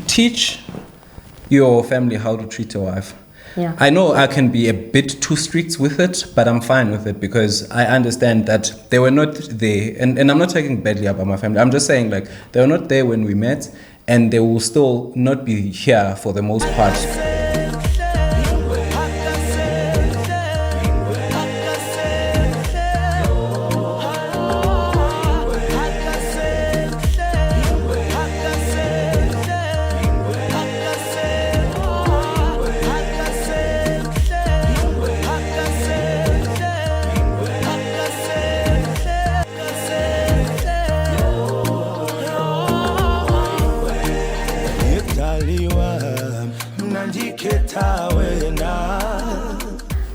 teach your family how to treat your wife. Yeah. I know I can be a bit too strict with it, but I'm fine with it because I understand that they were not there. And I'm not talking badly about my family. I'm just saying, like, they were not there when we met, and they will still not be here for the most part.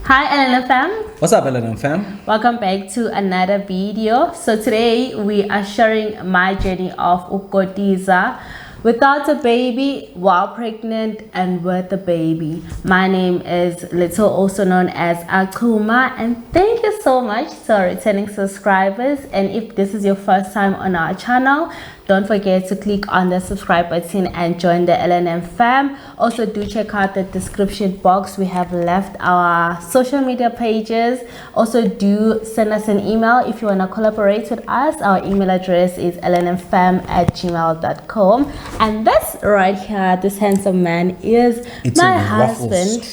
Hi EleneFam. What's up, elenemfam? Welcome back to another video. So today we are sharing my journey of Ukotiza without a baby, while pregnant, and with a baby. My name is Letho, also known as Akuma, and thank you so much to our returning subscribers. And if this is your first time on our channel, don't forget to click on the subscribe button and join the EleneFam. Also, do check out the description box. We have left our social media pages. Also, do send us an email if you want to collaborate with us. Our email address is elenemfam@gmail.com. And that's right here, this handsome man is my husband.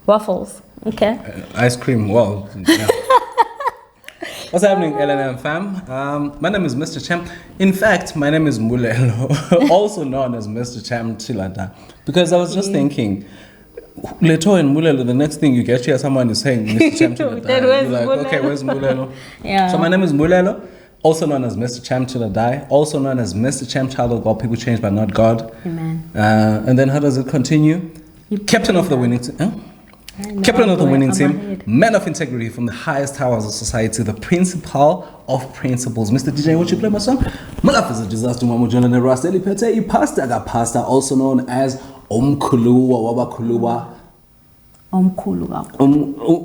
Waffles. Okay. Ice cream. Well, yeah. What's happening, EleneFam? My name is Mr. Cham. In fact, my name is Mbulelo, also known as Mr. Cham Chilata. Because I was just thinking, Letho&Mbulelo, the next thing you get here, someone is saying Mr. Cham Chilata. You're like, okay, where's Mbulelo? Yeah. So my name is Mbulelo, also known as Mr. Cham Chilata, also known as Mr. Cham Child of God. People change, but not God. Amen. And then how does it continue? Captain of the winning team. Huh? Captain of the winning team, man of integrity from the highest towers of society, the principal of principles. Mr. DJ, what you play my song? My life is a disaster, Mama John and the Rasteli Pete, pastor, also known as Omkuluwa Wabakuluwa.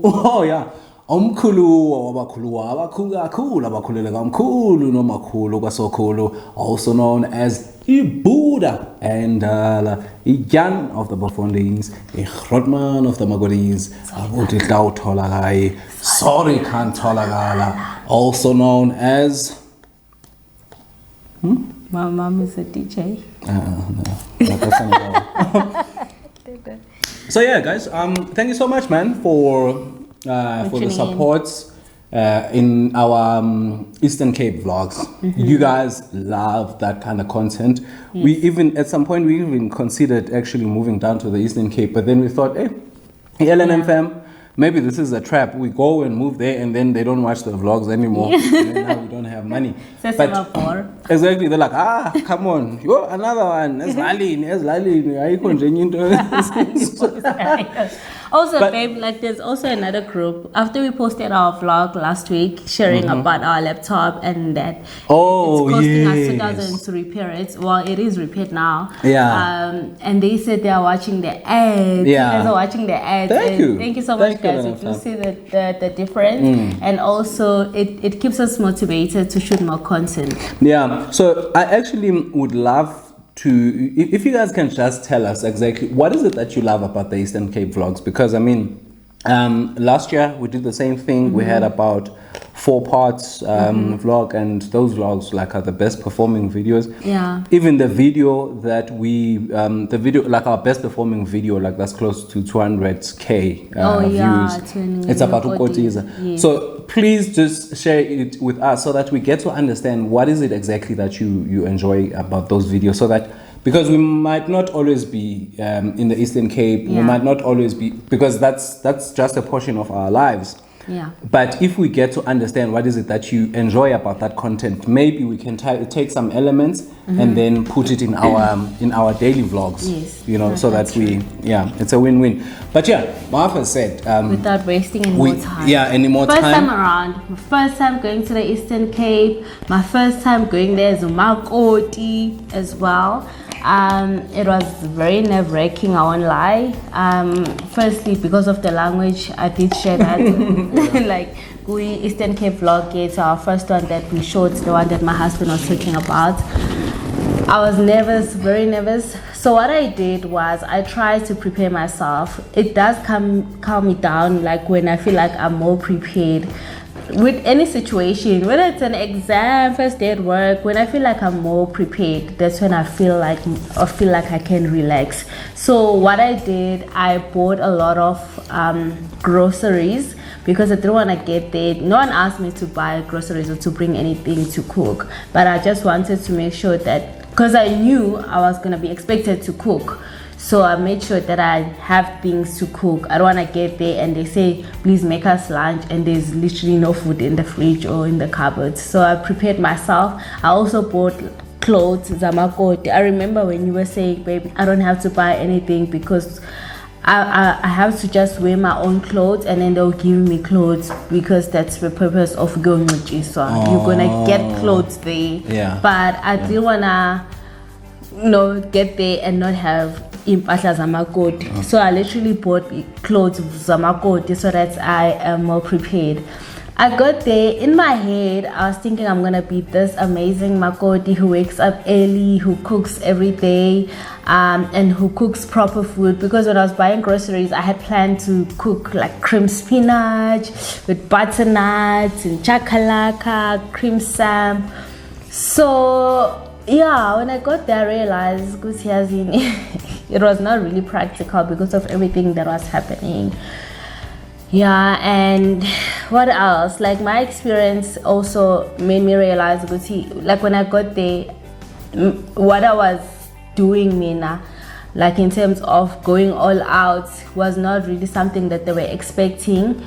Oh yeah. Omkulu wabakuluwa abakulu abakulela kamkhulu noma khulu kwasokhulu, also known as Ibuda and Ijan of the Bafondings, Ihrotman of the Makotis, Abuti Tolagayi, Sorry Khan Tolagala, also known as My mom is a DJ. No. So yeah, guys, thank you so much, man, for the support in our Eastern Cape vlogs. You guys love that kind of content. Yes. We even, at some point, we even considered actually moving down to the Eastern Cape, but then we thought, hey, EleneFam, maybe this is a trap. We go and move there, and then they don't watch the vlogs anymore. And then now we don't have money. But exactly, they're like, come on, yo, another one. There's Lalin. Also, babe, like there's also another group. After we posted our vlog last week, sharing about our laptop and that it's costing us 2,000 to repair it. Well, it is repaired now. Yeah. And they said they are watching the ads. Yeah. You guys are watching the ads. Thank you. Thank you so much, guys. You do see the difference. And also, it keeps us motivated to shoot more content. Yeah. So I actually would love to, if you guys can just tell us exactly what is it that you love about the Eastern Cape vlogs, because I mean, last year we did the same thing. We had about 4 parts vlog, and those vlogs like are the best performing videos. Yeah. Even the video that we like our best performing video, like that's close to 200k views. It's about Ukotiza. Yes. So please just share it with us so that we get to understand what is it exactly that you enjoy about those videos, so that, because we might not always be in the Eastern Cape, we might not always be, because that's just a portion of our lives. Yeah. But if we get to understand what is it that you enjoy about that content, maybe we can take some elements and then put it in our daily vlogs. Yes. You know, so that it's a win-win. But yeah, Martha said without wasting any more time. Yeah, any more first time. First time around, my first time going to the Eastern Cape, my first time going there is Makoti as well. It was very nerve-wracking, I won't lie. Firstly, because of the language, I did share that. Like, we Eastern Cape vlog, it's our first one that we showed, the one that my husband was talking about. I was nervous, very nervous. So what I did was I tried to prepare myself. It does calm me down, like when I feel like I'm more prepared with any situation, whether it's an exam, first day at work. When I feel like I'm more prepared, that's when I feel like I can relax. So what I did, I bought a lot of groceries because I didn't want to get there. No one asked me to buy groceries or to bring anything to cook, but I just wanted to make sure that, because I knew I was going to be expected to cook, so I made sure that I have things to cook. I don't want to get there and they say, please make us lunch, and there's literally no food in the fridge or in the cupboard. So I prepared myself. I also bought clothes, Makoti. I remember when you were saying, baby, I don't have to buy anything because I have to just wear my own clothes, and then they'll give me clothes because that's the purpose of going to Xhosa. You're gonna get clothes there. Yeah. But I didn't wanna, get there and not have impahla zamakoti. So I literally bought clothes zamakoti so that I am more prepared. I got there, in my head I was thinking I'm gonna be this amazing Makoti who wakes up early, who cooks every day, and who cooks proper food. Because when I was buying groceries, I had planned to cook like cream spinach with butternuts and chakalaka, cream sam. So yeah, when I got there, I realized it was not really practical because of everything that was happening. Yeah, and what else? Like, my experience also made me realize, like when I got there, what I was doing, Mina, like in terms of going all out, was not really something that they were expecting.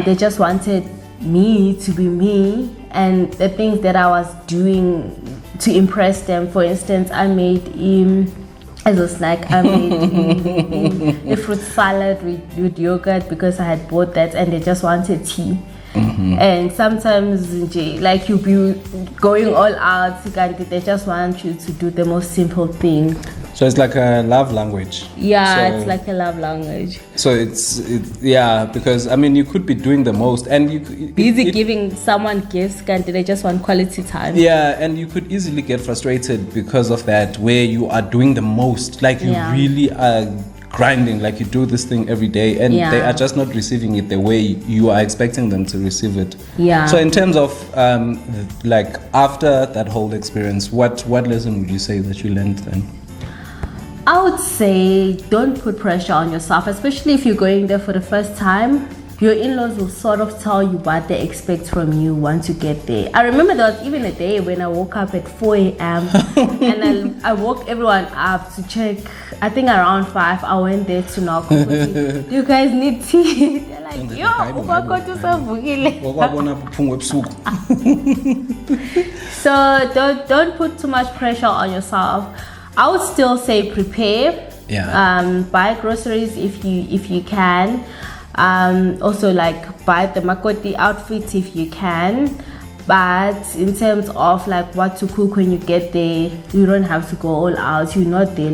They just wanted me to be me, and the things that I was doing to impress them. For instance, I made as a snack, I made a fruit salad with yogurt because I had bought that, and they just wanted tea. And sometimes, like, you be going all out, they just want you to do the most simple thing. So it's like a love language. Yeah, so it's like a love language. So it's because I mean, you could be doing the most, and giving someone gifts, and they just want quality time. Yeah, and you could easily get frustrated because of that, where you are doing the most, like you really are grinding, like you do this thing every day, and they are just not receiving it the way you are expecting them to receive it. Yeah. So in terms of like after that whole experience, what lesson would you say that you learned then? I would say don't put pressure on yourself, especially if you're going there for the first time. Your in-laws will sort of tell you what they expect from you once you get there. I remember there was even a day when I woke up at 4 a.m. and I woke everyone up to check. I think around 5, I went there to knock. Do you guys need tea? They're like, yo, Ukotiza vukile. So don't put too much pressure on yourself. I would still say prepare. Buy groceries if you can. Also, like, buy the Makoti outfit if you can. But in terms of like what to cook when you get there, you don't have to go all out. You're not there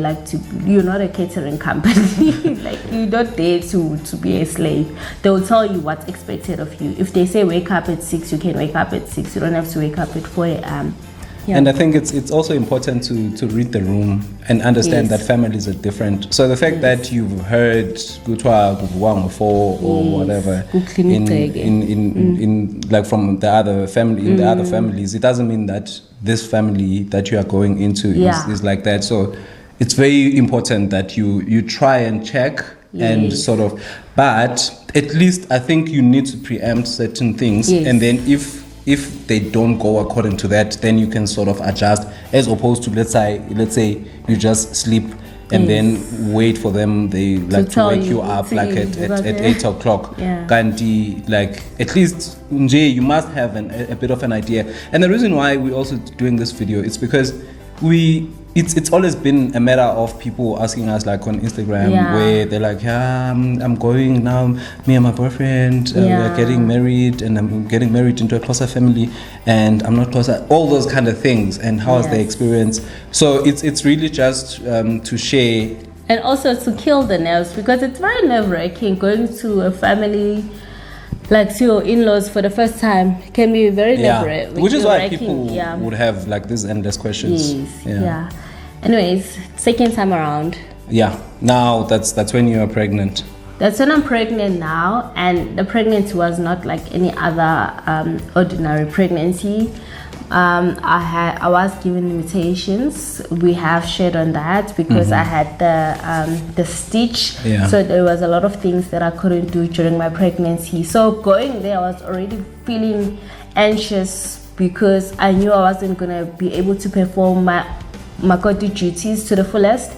you're not a catering company. Like, you're not there to be a slave. They'll tell you what's expected of you. If they say wake up at 6, you can wake up at 6. You don't have to wake up at 4 a.m. Yeah. And I think it's also important to read the room and understand that families are different. So the fact that you've heard Gutwa before or whatever in like from the other family in the other families, it doesn't mean that this family that you are going into is like that. So it's very important that you try and check and sort of, but at least I think you need to preempt certain things, and then if they don't go according to that, then you can sort of adjust, as opposed to let's say you just sleep and then wait for them, they like to wake you up like at 8 o'clock. Kanti, like, at least you must have a bit of an idea. And the reason why we're also doing this video is because it's always been a matter of people asking us, like, on Instagram, where they're like, I'm going now, me and my boyfriend, we're getting married, and I'm getting married into a Xhosa family, and I'm not Xhosa, all those kind of things, and how was the experience. So it's really just to share. And also to kill the nerves, because it's very nerve-wracking going to a family like to your in-laws for the first time can be very elaborate. Which is why people would have like these endless questions. Yes. Yeah. Anyways, second time around. Yeah. Now that's when you are pregnant. That's when I'm pregnant now, and the pregnancy was not like any other ordinary pregnancy. I was given limitations. We have shared on that because I had the stitch. Yeah. So there was a lot of things that I couldn't do during my pregnancy. So going there, I was already feeling anxious because I knew I wasn't gonna be able to perform my Makoti duties to the fullest.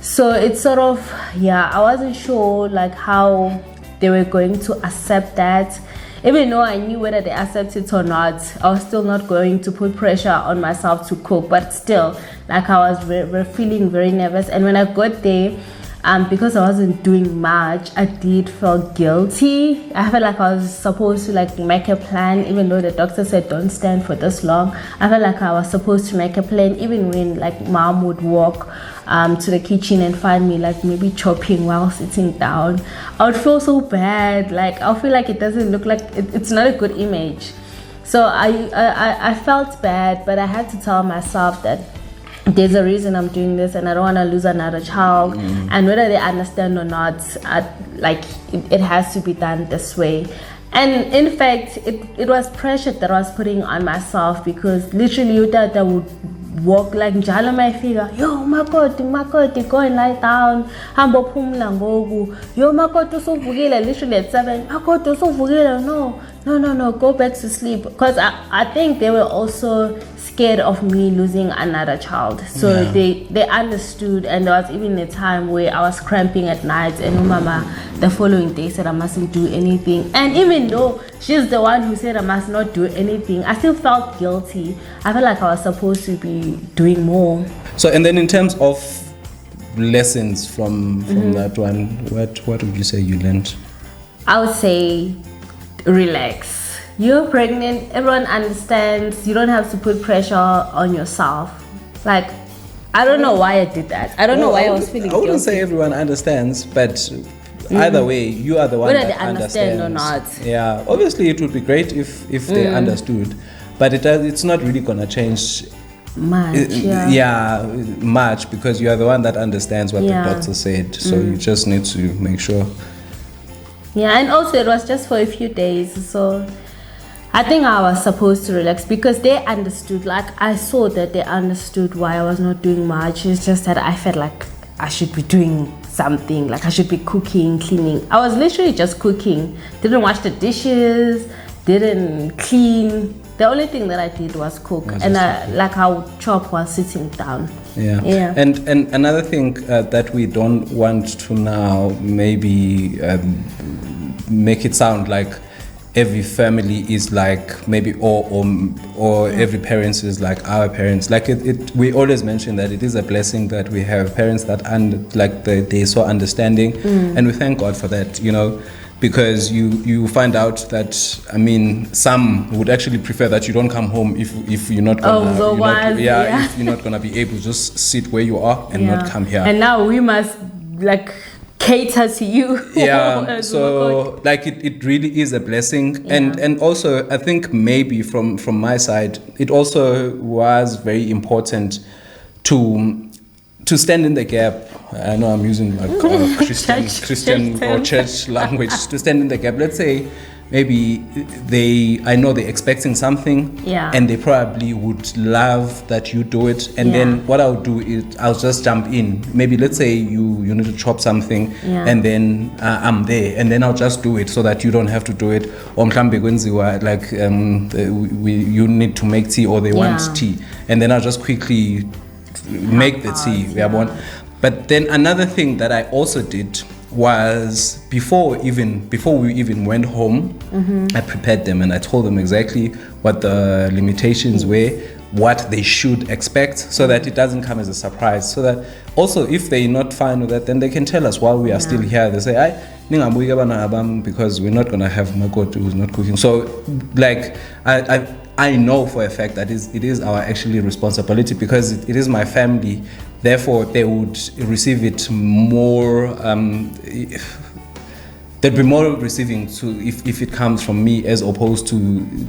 So it's sort of, I wasn't sure like how they were going to accept that. Even though I knew whether they accept it or not, I was still not going to put pressure on myself to cope. But still, like I was feeling very nervous. And when I got there, because I wasn't doing much, I did feel guilty. I felt like I was supposed to like make a plan, even though the doctor said don't stand for this long. I felt like I was supposed to make a plan, even when like mom would walk to the kitchen and find me like maybe chopping while sitting down. I would feel so bad. Like I feel like it doesn't look like it's not a good image. So I felt bad, but I had to tell myself that there's a reason I'm doing this, and I don't want to lose another child. And whether they understand or not, it has to be done this way. And in fact, it was pressure that I was putting on myself, because literally you thought I would walk like njalo my figure, yo Makoti, go and lie down, hambo phumla ngoku, yo Makoti usuvukile, literally at 7, Makoti usuvukile, no, go back to sleep. Because I think they were also scared of me losing another child, so they understood. And there was even a time where I was cramping at night, and mama the following day said I mustn't do anything. And even though she's the one who said I must not do anything, I still felt guilty. I felt like I was supposed to be doing more. So, and then in terms of lessons from that one, what would you say you learned? I would say relax. You're pregnant, everyone understands. You don't have to put pressure on yourself. Like, I don't know why I did that. I don't know why I was feeling guilty. I wouldn't say everyone understands, but either way, you are the one whether that they understand or not. Yeah, obviously it would be great if they understood, but it's not really gonna change much. Much, because you are the one that understands what the doctor said. So you just need to make sure. Yeah, and also it was just for a few days, so I think I was supposed to relax because they understood. Like I saw that they understood why I was not doing much. It's just that I felt like I should be doing something, like I should be cooking, cleaning. I was literally just cooking. Didn't wash the dishes, didn't clean. The only thing that I did was cook, and I would chop while sitting down. Yeah. And another thing that we don't want to now maybe make it sound like every family is like maybe or every parents is like our parents. Like we always mention that it is a blessing that we have parents that they're so understanding, and we thank God for that, because you find out that, I mean, some would actually prefer that you don't come home if you're not gonna if you're not gonna be able to just sit where you are and not come here. And now we must cater to you. So it really is a blessing. And also I think maybe from my side it also was very important to stand in the gap. I know I'm using Christian or church language. To stand in the gap. Let's say maybe I know they're expecting something, and they probably would love that you do it. And then what I'll do is I'll just jump in. Maybe let's say you need to chop something, and then I'm there, and then I'll just do it so that you don't have to do it. Or you need to make tea, or they want tea, and then I'll just quickly make the tea. But then another thing that I also did was before we even went home, I prepared them and I told them exactly what the limitations were, what they should expect, so that it doesn't come as a surprise. So that also if they're not fine with that, then they can tell us while we are still here. They say, because we're not gonna have Makoti who's not cooking. So I know for a fact that it is our actually responsibility, because it is my family. Therefore, they would receive it more. they'd be more receiving to if it comes from me as opposed to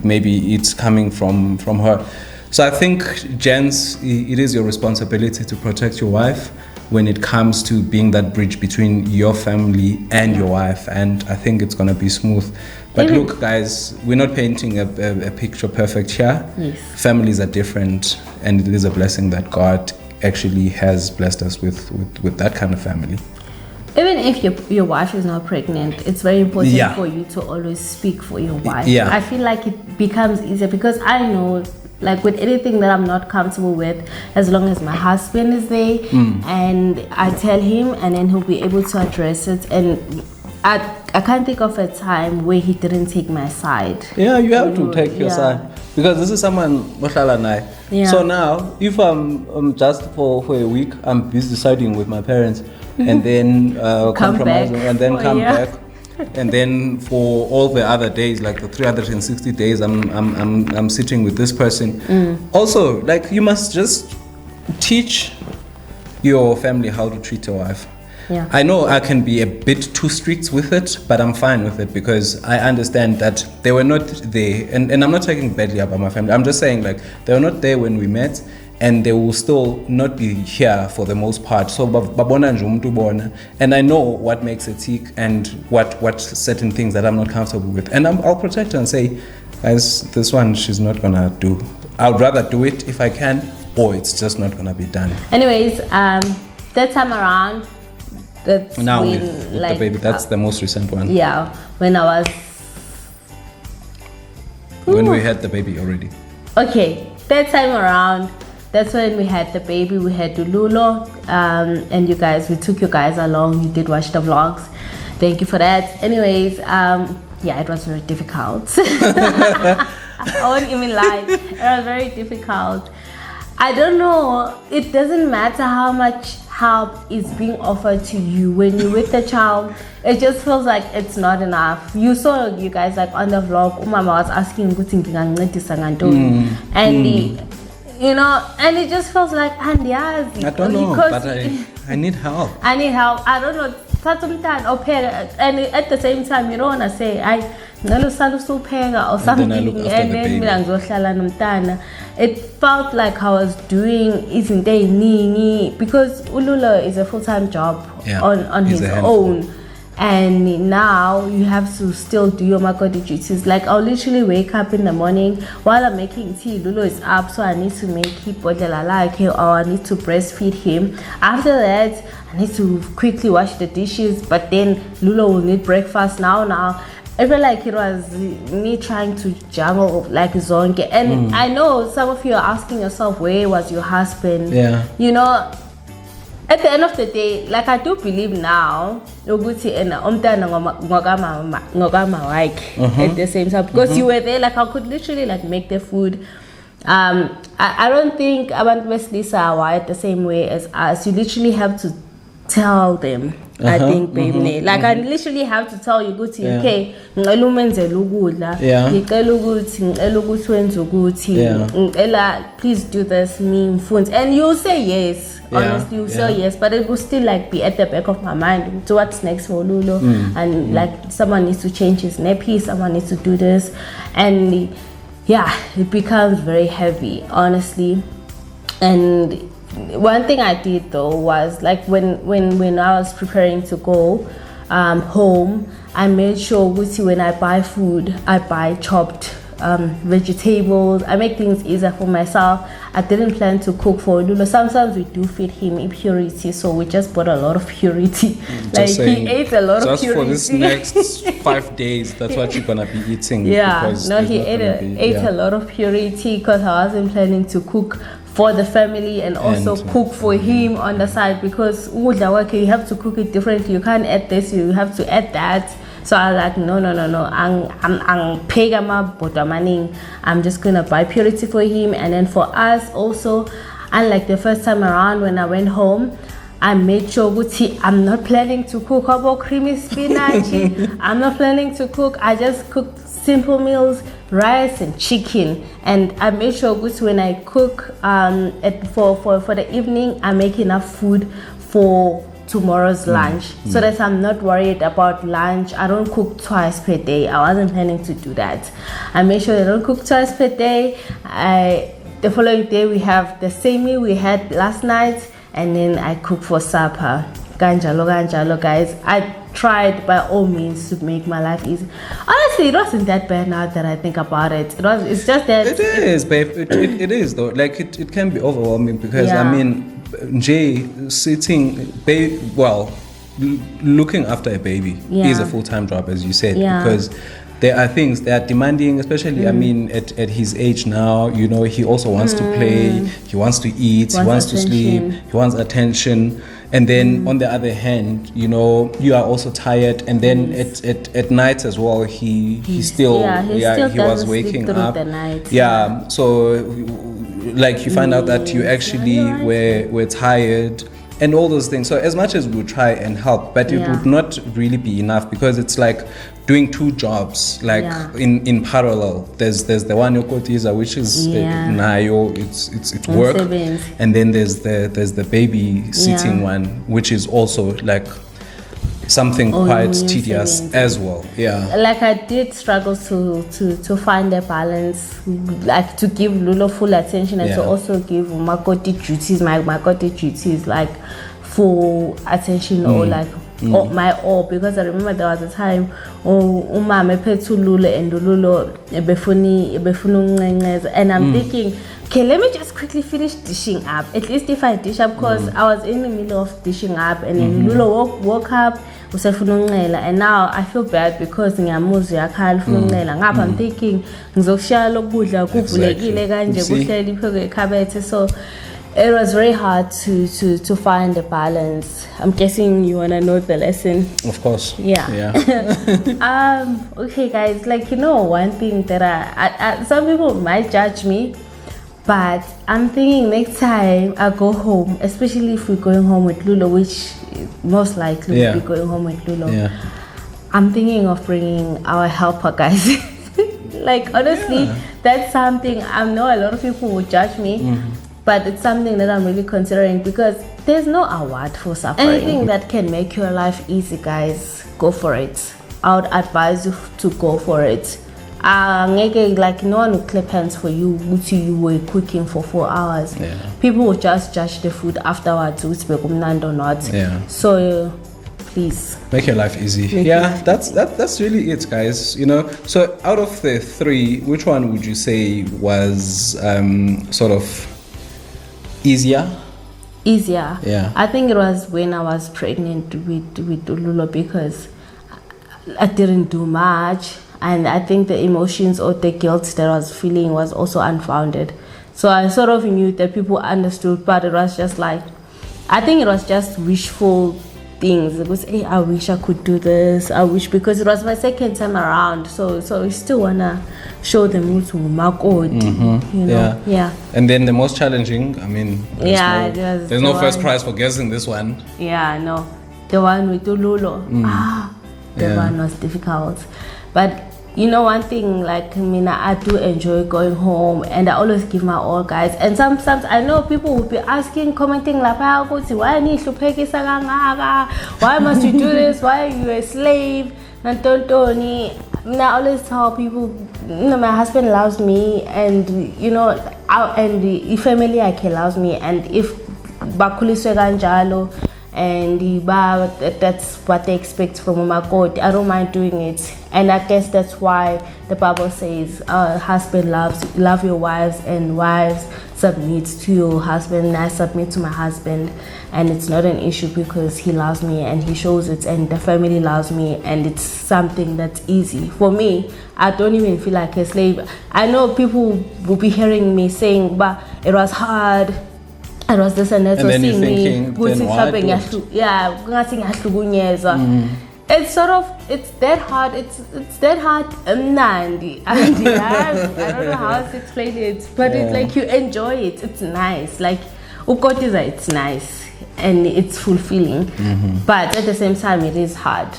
maybe it's coming from her. So I think, gents, it is your responsibility to protect your wife when it comes to being that bridge between your family and your wife, and I think it's gonna be smooth. But look, guys, we're not painting a picture perfect here. Yes. Families are different, and it is a blessing that God actually has blessed us with that kind of family. Even if your wife is not pregnant, it's very important for you to always speak for your wife. Yeah. I feel like it becomes easier because I know, like with anything that I'm not comfortable with, as long as my husband is there and I tell him, and then he'll be able to address it. And I can't think of a time where he didn't take my side. Yeah, you have to take your side, because this is someone Mohlala and I. Yeah. So now, if I'm just for a week, I'm busy deciding with my parents, and then compromising, and then come back, and then for all the other days, like the 360 days, I'm sitting with this person. Also, like, you must just teach your family how to treat your wife. Yeah. I know I can be a bit too strict with it, but I'm fine with it because I understand that they were not there, and I'm not talking badly about my family. I'm just saying, like, they were not there when we met, and they will still not be here for the most part. So babona nje umuntu ubona, and I know what makes it tick and what certain things that I'm not comfortable with, and I'll protect her and say, guys, this one she's not gonna do. I'd rather do it if I can, or it's just not gonna be done. Anyways, that time around, that's now when, with like, the baby, that's the most recent one. Yeah, when I was when we had the baby already. Okay, that time around, that's when we had the baby. We had Lululo, and you guys, we took you guys along. You did watch the vlogs. Thank you for that. Anyways, yeah, it was very difficult. I won't even lie. It was very difficult. I don't know. It doesn't matter how much help is being offered to you when you're with the child. It just feels like it's not enough. You saw, you guys, like on the vlog, Umama was asking, and you know, and it just feels like, I don't know, but I need help. I need help. I don't know. And at the same time, you don't want to say, or something, and it felt like I was doing because Ulula is a full-time job on his own. And now you have to still do your Makoti duties. Like, I'll literally wake up in the morning while I'm making tea. Lulu is up, so I need to make him like, or I need to breastfeed him. After that, I need to quickly wash the dishes. But then Lulu will need breakfast now. I feel like it was me trying to juggle like zonke. And I know some of you are asking yourself, where was your husband? Yeah. You know, at the end of the day, like, I do believe now, at the same time, because you were there, like, I could literally like make the food. I don't think abantu besilisa are wired the same way as us. You literally have to tell them. I think, baby, like, I literally have to tell you, okay, please do this, and you'll say yes. Honestly, you'll say yes, but it will still like be at the back of my mind. So what's next for Lulu? And like, someone needs to change his nappy, someone needs to do this, and yeah, it becomes very heavy, honestly. And one thing I did though was, like, when I was preparing to go home, I made sure when I buy food, I buy chopped vegetables. I make things easier for myself. I didn't plan to cook for Lulu. Sometimes we do feed him impurity, so we just bought a lot of purity. Like, he ate a lot of purity. Just for this next 5 days, that's what you're gonna be eating. Yeah, no, he ate a lot of purity because I wasn't planning to cook for the family and also cook for him on the side, because you have to cook it differently. You can't add this, you have to add that. So I was like, no. I'm just gonna buy purity for him. And then for us also, unlike the first time around when I went home, I made sure I'm not planning to cook about creamy spinach. I'm not planning to cook. I just cooked simple meals, rice and chicken. And I made sure when I cook for the evening, I make enough food for tomorrow's lunch, so that I'm not worried about lunch. I don't cook twice per day. I wasn't planning to do that. I make sure I don't cook twice per day. The following day we have the same meal we had last night, and then I cook for supper. Ganjalo, guys. I tried by all means to make my life easy. Honestly, it wasn't that bad now that I think about it. It's just that it is, babe. It is though. Like it can be overwhelming because I mean, Jay sitting, looking after a baby is a full-time job, as you said, because there are things that are demanding, especially I mean at his age now, you know, he also wants to play, he wants to eat, he wants to sleep, he wants attention. And then on the other hand, you know, you are also tired, and then at night as well, he was waking up. So like you find out that you actually were tired and all those things. So as much as we try and help, but it would not really be enough, because it's like doing two jobs like in parallel. There's the one Ukotiza, which is nayo, it's work, and then there's the baby sitting one, which is also like something quite tedious as well. Like I did struggle to find a balance, like to give Lulu full attention and to also give Makoti duties like full attention or like my all, because I remember there was a time umama ephethe Lulu and Lulu ebefuna and I'm thinking, okay, let me just quickly finish dishing up. At least if I dish up, because I was in the middle of dishing up, and then Lulu woke up, and now I feel bad because I'm thinking so it was very hard to find a balance. I'm guessing you wanna know the lesson. Of course. Yeah. Okay, guys. Like, you know, one thing that I some people might judge me, but I'm thinking next time I go home, especially if we're going home with Lulu, which most likely we'll be going home with Lulu. I'm thinking of bringing our helper, guys. Like, honestly, that's something I know a lot of people will judge me. But it's something that I'm really considering, because there's no award for suffering. Anything that can make your life easy, guys, go for it. I would advise you to go for it. Like, no one will clap hands for you until you were cooking for 4 hours. People will just judge the food afterwards, or not. So please make your life easy. That's really it, guys. You know, so out of the three, which one would you say was sort of easier? I think it was when I was pregnant with Lulu, because I didn't do much, and I think the emotions or the guilt that I was feeling was also unfounded. So I sort of knew that people understood, but it was just like, I think it was just wishful things. It was, hey, I wish I could do this, I wish, because it was my second time around, so we still wanna show them to Makoti, you know. And then the most challenging, I mean, there's no first prize for guessing this one. The one with Lulu. The one was difficult, but you know, one thing, like, I do enjoy going home, and I always give my all, guys. And sometimes I know people will be asking, commenting, like, why must you do this? Why are you a slave? And I always tell people, you know, my husband loves me, and you know, and the family loves me, and if bakuliswe kanjalo, and that's what they expect from Makoti, I don't mind doing it. And I guess that's why the Bible says, husband love your wives, and wives submit to your husband. And I submit to my husband, and it's not an issue, because he loves me and he shows it, and the family loves me, and it's something that's easy for me. I don't even feel like a slave. I know people will be hearing me saying, but it was hard, it was this and that, and then you're thinking, it's sort of, it's that hard, Nandi. I don't know how to explain it, but it's like you enjoy it, it's nice, like Ukotiza, it's nice and it's fulfilling, but at the same time it is hard.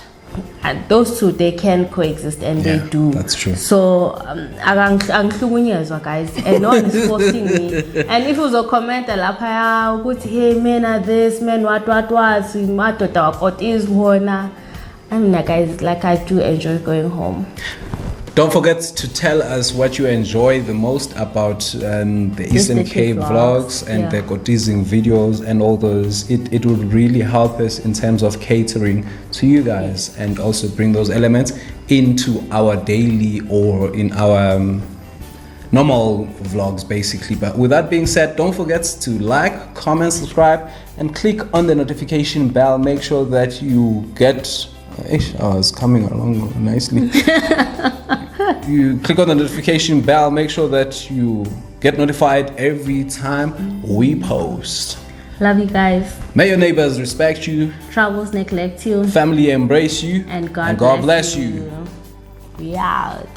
and those two, they can coexist, and they do. That's true. So angihlukunyezwa, guys, and no one is forcing me. And if it was a comment lapha ukuthi hey men are this, men what madoda wakotiza wona, I mean, guys, like, I do enjoy going home. Don't forget to tell us what you enjoy the most about the Eastern Cape vlogs and the Ukotizing videos and all those. It would really help us in terms of catering to you guys and also bring those elements into our daily or in our normal vlogs, basically. But with that being said, don't forget to like, comment, subscribe, and click on the notification bell. Make sure that you get... it's coming along nicely. You click on the notification bell, make sure that you get notified every time we post. Love you guys. May your neighbors respect you, Troubles neglect you, family embrace you, and God bless you. We out.